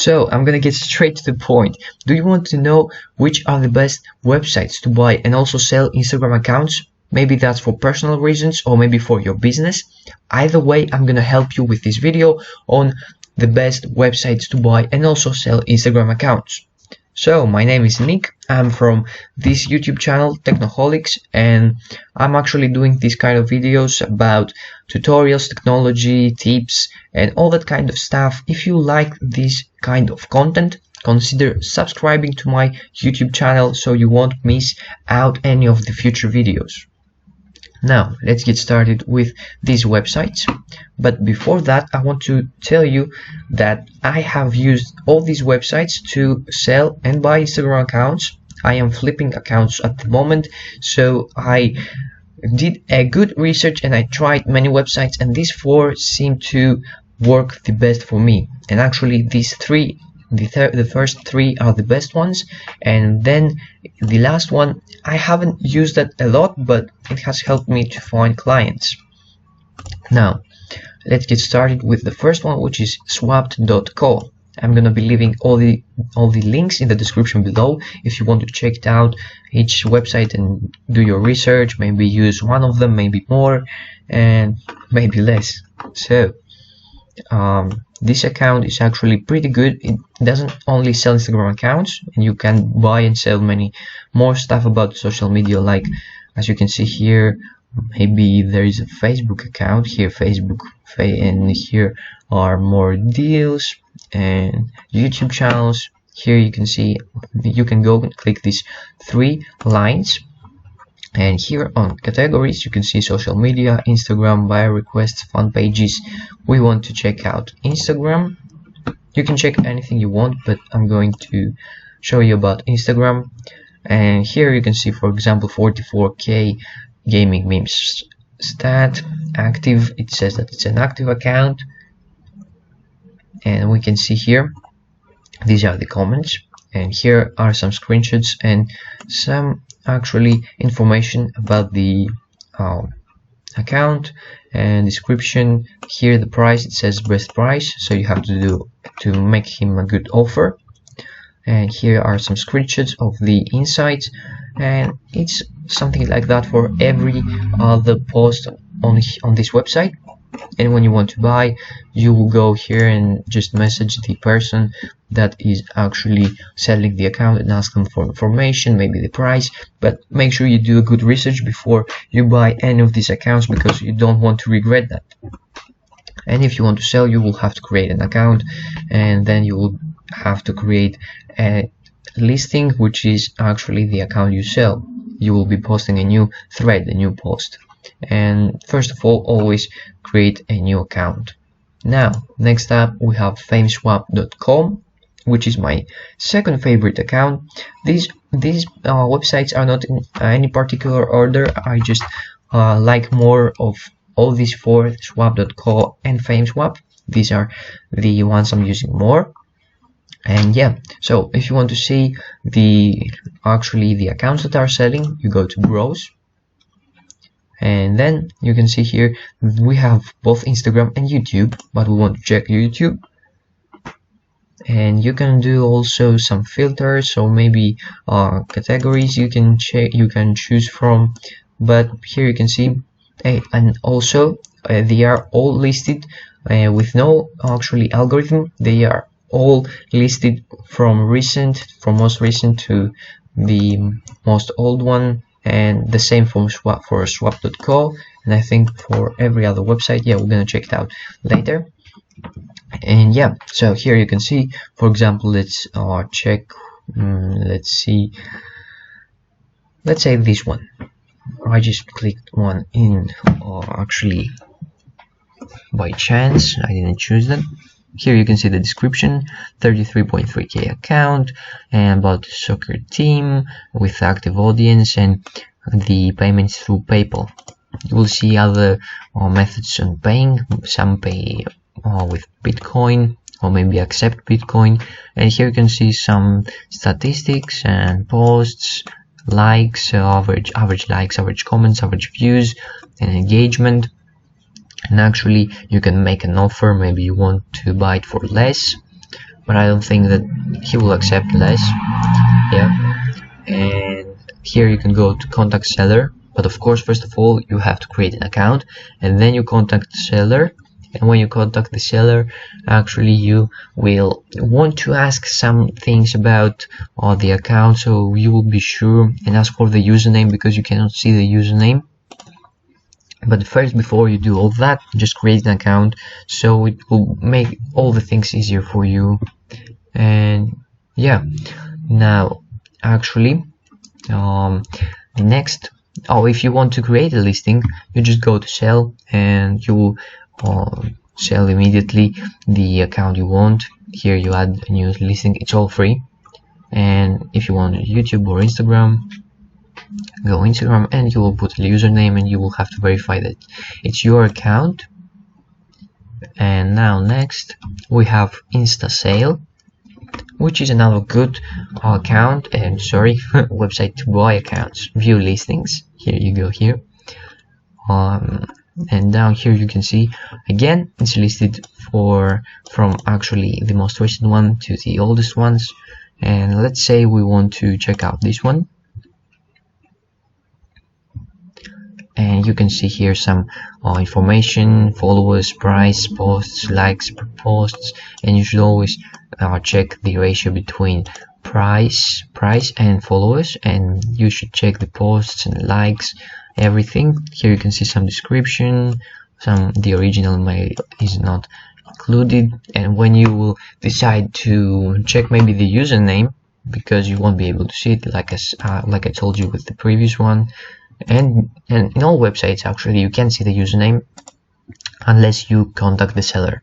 So I'm gonna get straight to the point. Do you want to know which are the best websites to buy and also sell Instagram accounts? Maybe that's for personal reasons or maybe for your business. Either way, I'm gonna help you with this video on the best websites to buy and also sell Instagram accounts. So my name is Nick. I'm from this YouTube channel Technoholics, and I'm actually doing these kind of videos about tutorials, technology, tips, and all that kind of stuff. If you like this kind of content, consider subscribing to my YouTube channel so you won't miss out any of the future videos. Now let's get started with these websites, but before that I want to tell you that I have used all these websites to sell and buy Instagram accounts. I am flipping accounts at the moment, so I did a good research and I tried many websites, and these four seem to work the best for me. And actually these three, the first three are the best ones, and then the last one I haven't used that a lot, but it has helped me to find clients. Now let's get started with the first one, which is schwabcom. I'm gonna be leaving all the links in the description below if you want to check it out, each website, and do your research. Maybe use one of them, maybe more, and maybe less. So this account is actually pretty good. It doesn't only sell Instagram accounts, and you can buy and sell many more stuff about social media, like as you can see here, maybe there is a Facebook account here, Facebook, and here are more deals and YouTube channels. Here you can see, you can go and click these three lines, and here on categories you can see social media, Instagram, buyer requests, fan pages. We want to check out Instagram. You can check anything you want, but I'm going to show you about Instagram. And here you can see, for example, 44k gaming memes stat, active. It says that it's an active account, and we can see here these are the comments, and here are some screenshots and some actually information about the account and description. Here the price, it says best price, so you have to make him a good offer. And here are some screenshots of the insights, and it's something like that for every other post on this website. And when you want to buy, you will go here and just message the person that is actually selling the account and ask them for information, maybe the price. But make sure you do a good research before you buy any of these accounts, because you don't want to regret that. And if you want to sell, you will have to create an account, and then you will have to create a listing, which is actually the account you sell. You will be posting a new thread, a new post. And first of all, always create a new account. Now next up we have Fameswap.com, which is my second favorite account. These websites are not in any particular order. I just like more of all these four, Schwab.com and Fameswap. These are the ones I'm using more. And yeah, so if you want to see the accounts that are selling, you go to browse, and then you can see here we have both Instagram and YouTube, but we want to check YouTube. And you can do also some filters, so maybe categories you can choose from. But here you can see, and also they are all listed with no actually algorithm. They are all listed from most recent to the most old one, and the same for Schwab.com, and I think for every other website. Yeah, we're gonna check it out later. And yeah, so here you can see, for example, let's check, let's see, let's say this one. I just clicked one in, actually by chance I didn't choose that. Here you can see the description, 33.3k account, and about the soccer team with active audience, and the payments through PayPal. You will see other methods on paying. Some pay with Bitcoin, or maybe accept Bitcoin. And here you can see some statistics and posts, likes, average likes, average comments, average views, and engagement. And actually you can make an offer. Maybe you want to buy it for less, but I don't think that he will accept less. Yeah, and here you can go to contact seller, but of course first of all you have to create an account, and then you contact the seller. And when you contact the seller, actually you will want to ask some things about the account, so you will be sure and ask for the username, because you cannot see the username. But first, before you do all that, just create an account, so it will make all the things easier for you. And yeah, now actually next, if you want to create a listing, you just go to sell, and you will sell immediately the account you want. Here you add a new listing, it's all free. And if you want YouTube or Instagram, go Instagram, and you will put a username, and you will have to verify that it's your account. And now next we have Instasale, which is another good account, and website to buy accounts, view listings. Here you go here, and down here you can see again it's listed from actually the most recent one to the oldest ones. And let's say we want to check out this one, and you can see here some information, followers, price, posts, likes per posts, and you should always check the ratio between price and followers, and you should check the posts and likes, everything. Here you can see some description, the original mail is not included. And when you will decide to check maybe the username, because you won't be able to see it, like I told you with the previous one, and in all websites actually you can see the username unless you contact the seller.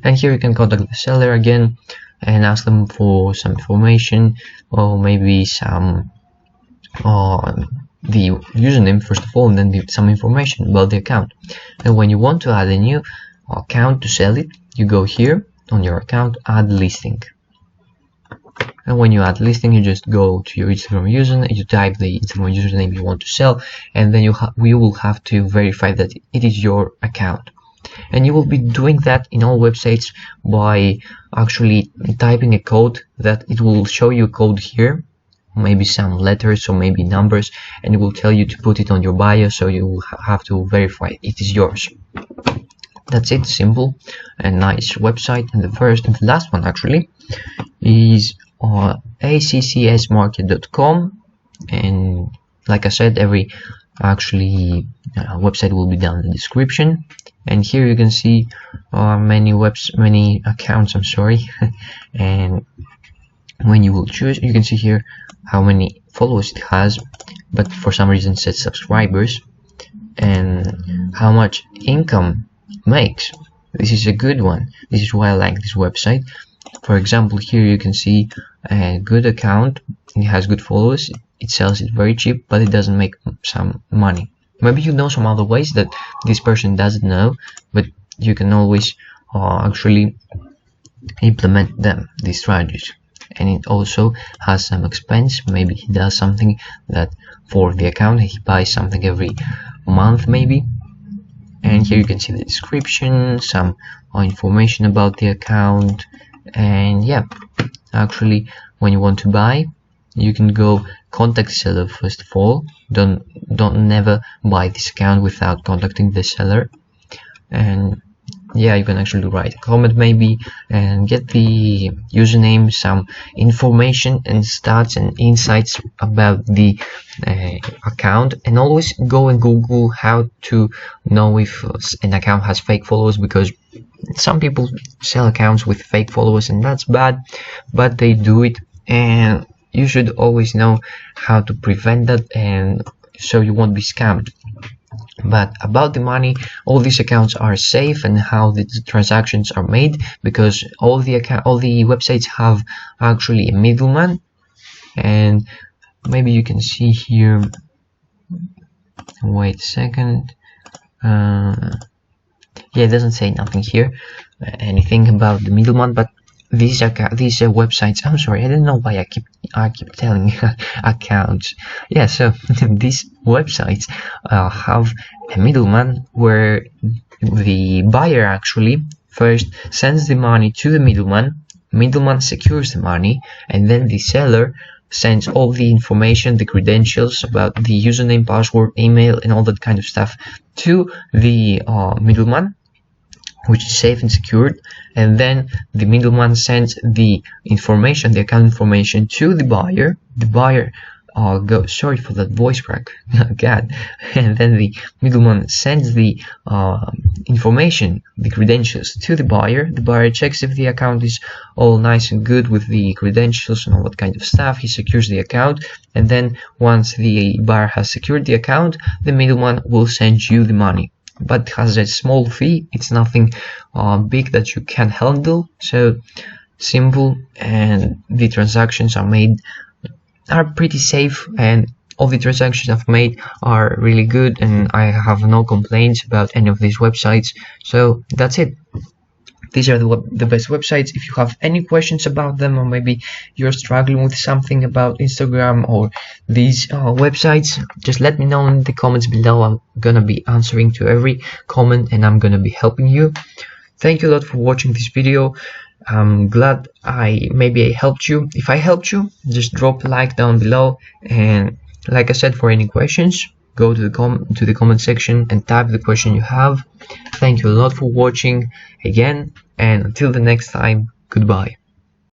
And here you can contact the seller again and ask them for some information, or maybe some the username first of all, and then some information about the account. And when you want to add a new account to sell it, you go here on your account, add listing. And when you add listing, you just go to your Instagram username, you type the Instagram username you want to sell, and then you will have to verify that it is your account. And you will be doing that in all websites by actually typing a code, that it will show you a code here, maybe some letters or maybe numbers, and it will tell you to put it on your bio, so you will have to verify it is yours. That's it, simple and nice website. And the first and the last one actually is accsmarket.com, and like I said, every website will be down in the description. And here you can see many accounts, and when you will choose, you can see here how many followers it has, but for some reason it says subscribers, and how much income makes. This is a good one. This is why I like this website. For example, here you can see a good account, it has good followers, it sells it very cheap, but it doesn't make some money. Maybe you know some other ways that this person doesn't know, but you can always actually implement them, these strategies. And it also has some expense. Maybe he does something that for the account, he buys something every month maybe. And here you can see the description, some information about the account. And yeah, actually when you want to buy, you can go contact seller first of all. Don't never buy this account without contacting the seller. And yeah, you can actually write a comment maybe and get the username, some information and stats and insights about the account. And always go and Google how to know if an account has fake followers, because some people sell accounts with fake followers and that's bad, but they do it, and you should always know how to prevent that, and so you won't be scammed. But about the money, all these accounts are safe, and how the transactions are made, because all the websites have actually a middleman. And maybe you can see here, wait a second, yeah, it doesn't say nothing here, anything about the middleman, but these websites, I'm sorry, I don't know why I keep telling accounts. Yeah, so these websites have a middleman, where the buyer actually first sends the money to the middleman, middleman secures the money, and then the seller sends all the information, the credentials about the username, password, email, and all that kind of stuff to the middleman, which is safe and secured, and then the middleman sends the information, the account information, to the buyer. The buyer sorry for that voice crack, God. And then the middleman sends the information, the credentials, to the buyer. The buyer checks if the account is all nice and good with the credentials and all that kind of stuff. He secures the account, and then once the buyer has secured the account, the middleman will send you the money, but has a small fee. It's nothing big that you can handle, so simple, and the transactions are pretty safe, and all the transactions I've made are really good, and I have no complaints about any of these websites. So that's it. These are the best websites. If you have any questions about them, or maybe you're struggling with something about Instagram or these websites, just let me know in the comments below. I'm gonna be answering to every comment, and I'm gonna be helping you. Thank you a lot for watching this video. I'm glad maybe I helped you. If I helped you, just drop a like down below, and like I said, for any questions, go to the comment section and type the question you have. Thank you a lot for watching again, and until the next time, goodbye.